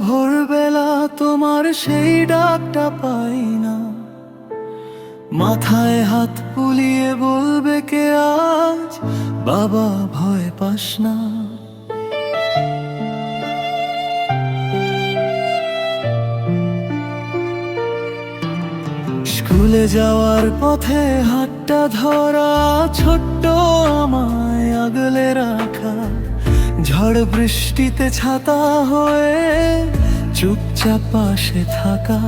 ভোরবেলা তোমার সেই ডাকটা পাই না, মাথায় হাত বুলিয়ে বলবে কে আজ বাবা ভয় পাস না। স্কুলে যাওয়ার পথে হাতটা ধরা, ছোট্ট আমায় আগলে রাখা, ঝড় বৃষ্টিতে ছাতা হয়ে চুপচাপ পাশে থাকা।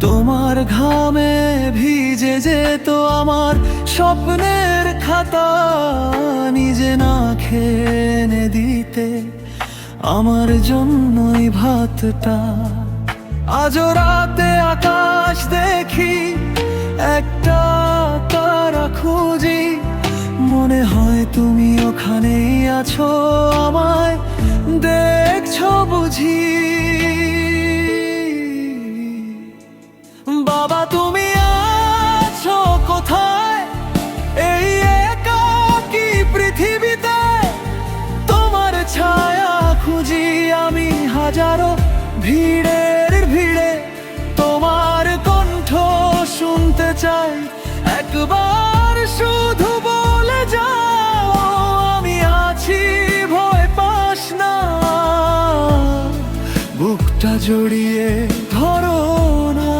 তোমার ঘামে ভিজে যেত আমার স্বপ্নের খাতা, নিজে না খেয়ে এনে দিতে আমার জন্যই ভাতটা। আজও রাতে আকাশ দেখি, একটা তারা খুঁজি, মনে হয় তুমি ওখানেই আছো, আমায় দেখছো বুঝি। বাবা তুমি আছো কোথায় এই একাকী পৃথিবীতে? তোমার ছায়া খুঁজি আমি হাজারো ভিড়ের ভিড়ে, তোমার কণ্ঠ শুনতে চাই, একবার শুধু বলে যাও আমি আছি ভয় পাস না। বুকটা জড়িয়ে ধরো না।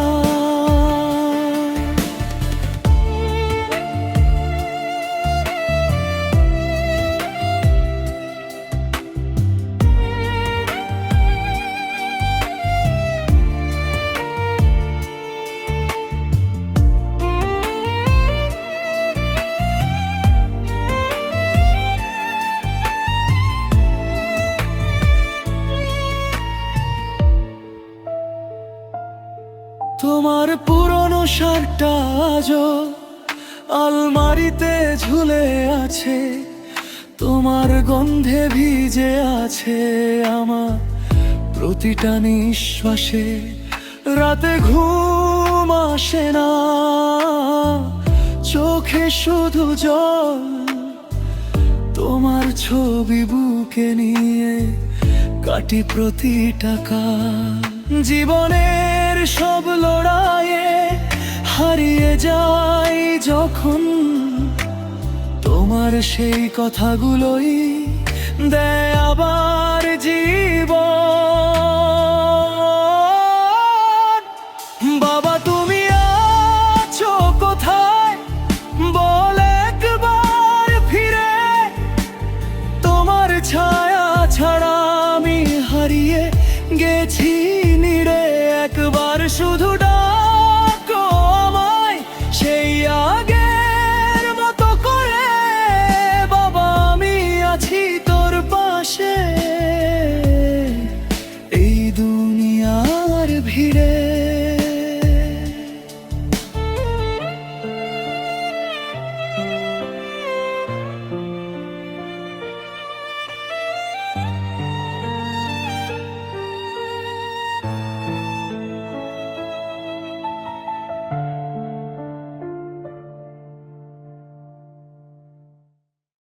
তোমার পুরনো শার্টটা আজও আলমারিতে ঝুলে আছে, তোমার গন্ধে ভিজে আছে আমার প্রতিটা নিঃশ্বাসে। রাতে ঘুম আসে না, চোখে শুধু জল, তোমার ছবি বুকে নিয়ে কাটি প্রতিটা কাল। জীবনের সব লড়াইয়ে হারিয়ে যাই যখন, তোমার সেই কথাগুলোই দেয় আবার জীবন। বাবা তুমি আছো কোথায় বল একবার ফিরে, তোমার ছায়া ছাড়া আমি হারিয়ে গেছি নিরে, একবার শুধু